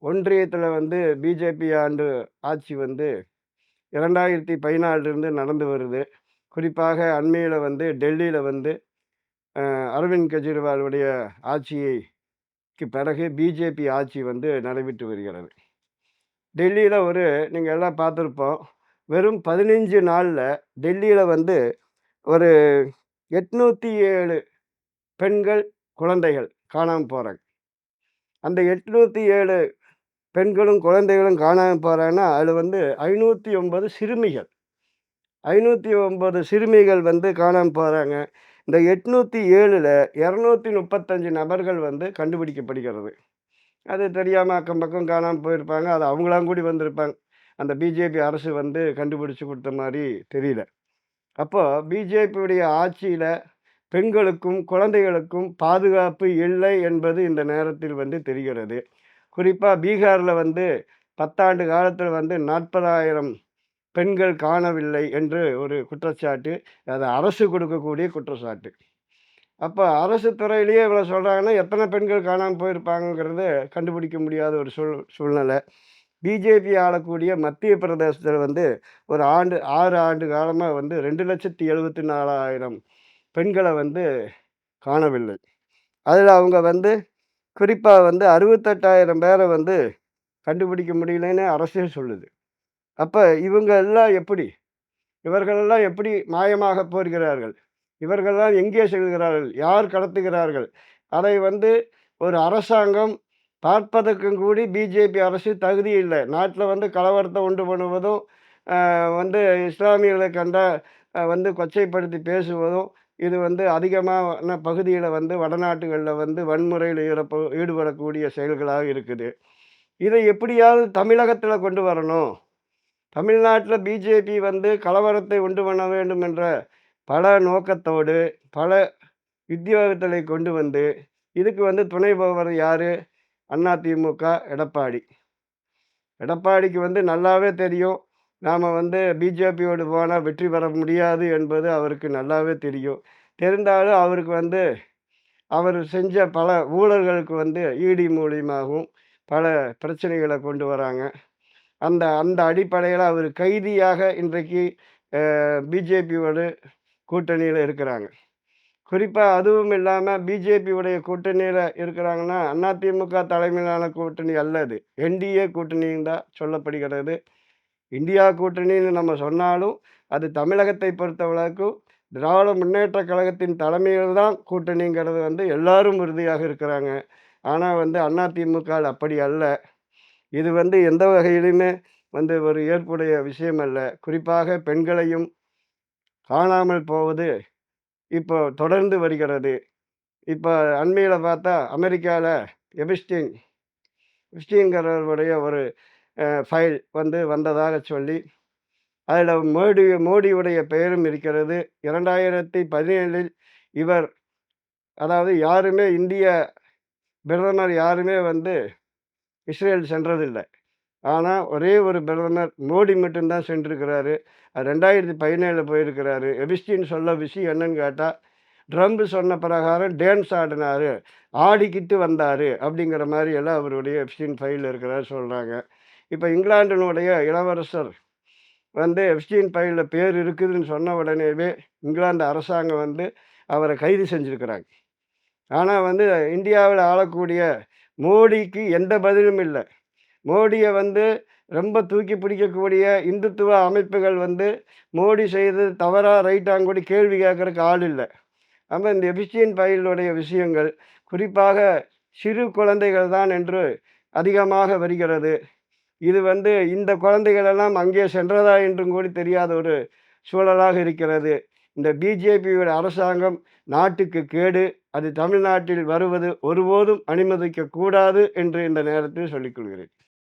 ஒன்றியத்தில வந்து பிஜேபி ஆட்சி வந்து 2014 நடந்து வருது. குறிப்பாக அண்மையில வந்து டெல்லியில வந்து அரவிந்த் கெஜ்ரிவாலுடைய ஆட்சிக்கு பிறகு பிஜேபி ஆட்சி வந்து நடைபெற்று வருகிறது. டெல்லியில நீங்க எல்லாம் பார்த்துருப்போம். வெறும் 15 நாள்ல டெல்லியில வந்து ஒரு 807 பெண்கள், குழந்தைகள் காணாம போறாங்க. அந்த 807 பெண்களும், குழந்தைகளும் காணாம போறாங்கன்னா, அதுல வந்து 509 சிறுமிகள். 509 சிறுமிகள் வந்து காணாம போறாங்க. இந்த 807ல 235 நபர்கள் வந்து கண்டுபிடிக்கப்படுகிறது. அது தெரியாம அக்கம் பக்கம் காணாம போயிருப்பாங்க. அது அவங்களாம் கூடி வந்திருப்பாங்க. அந்த பிஜேபி அரசு வந்து கண்டுபிடிச்சு குடுத்த மாரி தெரியல. அப்போ பிஜேபியுடைய ஆட்சியில பெண்களுக்கும், குழந்தைகளுக்கும் பாதுகாப்பு இல்லை என்பது இந்த நேரத்தில் வந்து தெரிகிறது. குறிப்பா பீகார்ல வந்து 10 ஆண்டு காலத்துல வந்து 40,000 பெண்கள் காணவில்லை என்று ஒரு குற்றச்சாட்டு. அது அரசு கொடுக்கக்கூடிய குற்றச்சாட்டு. அப்ப அரசு துறையிலேயே இவ்வளோ சொல்றாங்கன்னா, எத்தன பெண்கள் காணாம போயிருப்பாங்கங்கிறத கண்டுபிடிக்க முடியாத ஒரு சூழ்நிலை. பிஜேபி ஆளக்கூடிய மத்திய பிரதேசத்தில வந்து ஒரு 6 ஆண்டு காலமா வந்து 2,74,000 பெண்கள வந்து காணவில்லை. அதில அவங்க வந்து குறிப்பா வந்து 68,000 பேர வந்து கண்டுபிடிக்க முடியலன்னு அரசே சொல்லுது. அப்ப இவங்க எல்லாம் எப்படி? இவர்களெல்லாம் எப்படி மாயமாக போகிறார்கள்? இவர்கள்லாம் எங்கே செல்கிறார்கள்? யார் கடத்துகிறார்கள்? அதை வந்து ஒரு அரசாங்கம் பார்ப்பதற்கும் கூடி பிஜேபி அரசு தகுதி இல்ல. நாட்ல வந்து கலவரத்த உண்டு பண்ணுவதும், வந்து இஸ்லாமியர்களை கண்டா வந்து கொச்சைப்படுத்தி பேசுவதும், இது வந்து அதிகமான பகுதியில வந்து வடநாட்டுகள்ல வந்து வன்முறையில ஈடுபடக்கூடிய செயல்களாக இருக்குது. இதை எப்படியாவது தமிழகத்தில கொண்டு வரணும். தமிழ்நாட்டில பிஜேபி வந்து கலவரத்தை உண்டு பண்ண வேண்டும் என்ற பல நோக்கத்தோடு, பல உத்தியோகத்தலை கொண்டு வந்து, இதுக்கு வந்து துணை போவது யாரு? அதிமுக எடப்பாடி. எடப்பாடிக்கு வந்து நல்லாவே தெரியும். நாம வந்து பிஜேபியோடு போனா வெற்றி பெற முடியாது என்பது அவருக்கு நல்லாவே தெரியும். தெரிந்தாலும் அவருக்கு வந்து அவர் செஞ்ச பல ஊழல்களுக்கு வந்து இடி மூலியமாகவும் பல பிரச்சனைகள கொண்டு வராங்க. அந்த அந்த அடிப்படையில அவர் கைதியாக இன்றைக்கு பிஜேபியோடு கூட்டணியில இருக்கிறாங்க. குறிப்பா அதுவும் இல்லாம பிஜேபியுடைய கூட்டணியில இருக்கிறாங்கன்னா, அதிமுக தலைமையிலான கூட்டணி அல்ல அது. என்டிஏ கூட்டணின்னு தான் சொல்லப்படுகிறது. இந்தியா கூட்டணின்னு நம்ம சொன்னாலும், அது தமிழகத்தை பொறுத்தவரைக்கும் திராவிட முன்னேற்றக் கழகத்தின் தலைமையில் தான் கூட்டணிங்கிறது வந்து எல்லாரும் உறுதியாக இருக்கிறாங்க. ஆனா வந்து அதிமுகவில் அப்படி அல்ல. இது வந்து எந்த வகையிலுமே வந்து ஒரு ஏற்புடைய விஷயம் அல்ல. குறிப்பாக பெண்களையும் காணாமல் போவது இப்போ தொடர்ந்து வருகிறது. இப்ப அண்மையில பார்த்தா அமெரிக்கால எபிஸ்டீன் எபிஸ்டீன்கிறவருடைய ஒரு ஃபைல் வந்து வந்ததாக சொல்லி, அதில மோடியுடைய பெயரும் இருக்கிறது. 2017ல் இவர் அதாவது யாருமே இந்திய பிரதமர் யாருமே வந்து இஸ்ரேல் சென்றதில்ல. ஆனா, ஒரே ஒரு பிரதமர் மோடி மட்டும் தான் சென்றிருக்கிறாரு. 2017ல போயிருக்கிறாரு. எபிஸ்டீன் சொல்ல விஷயம் என்னன்னு கேட்டா, ட்ரம்ப் சொன்ன பிரகாரம் டான்ஸ் ஆடினாரு. ஆடிக்கிட்டு வந்தாரு. அப்படிங்கிற மாரி எல்லாம் அவருடைய எப்ஸ்டீன் ஃபைல்ல இருக்கிறதா சொல்றாங்க. இப்ப இங்கிலாந்தினுடைய இளவரசர் வந்து எப்ஸ்டீன் ஃபைல்ல பேர் இருக்குதுன்னு சொன்ன உடனேவே, இங்கிலாந்து அரசாங்கம் வந்து அவர கைது செஞ்சிருக்கிறாங்க. ஆனா வந்து இந்தியாவில ஆளக்கூடிய மோடிக்கு எந்த பதிலும் இல்ல. மோடிய வந்து ரொம்ப தூக்கி பிடிக்கக்கூடிய இந்துத்துவ அமைப்புகள் வந்து மோடி செய்தது தவறா, ரைட்டான்னு கூட கேள்வி கேட்கறக்கு ஆள் இல்ல. அப்ப இந்த எபிஸ்டியன் ஃபைலுடைய விஷயங்கள் குறிப்பாக சிறு குழந்தைகள் தான் என்று அதிகமாக வருகிறது. இது வந்து இந்த குழந்தைகள் எல்லாம் அங்கே சென்றதா என்றும் கூட தெரியாத ஒரு சூழலாக இருக்கிறது. இந்த பிஜேபியோட அரசாங்கம் நாட்டுக்கு கேடு. அது தமிழ்நாட்டில் வருவது ஒருபோதும் அனுமதிக்கக் கூடாது என்று இந்த நேரத்தில் சொல்லிக் கொள்கிறேன்.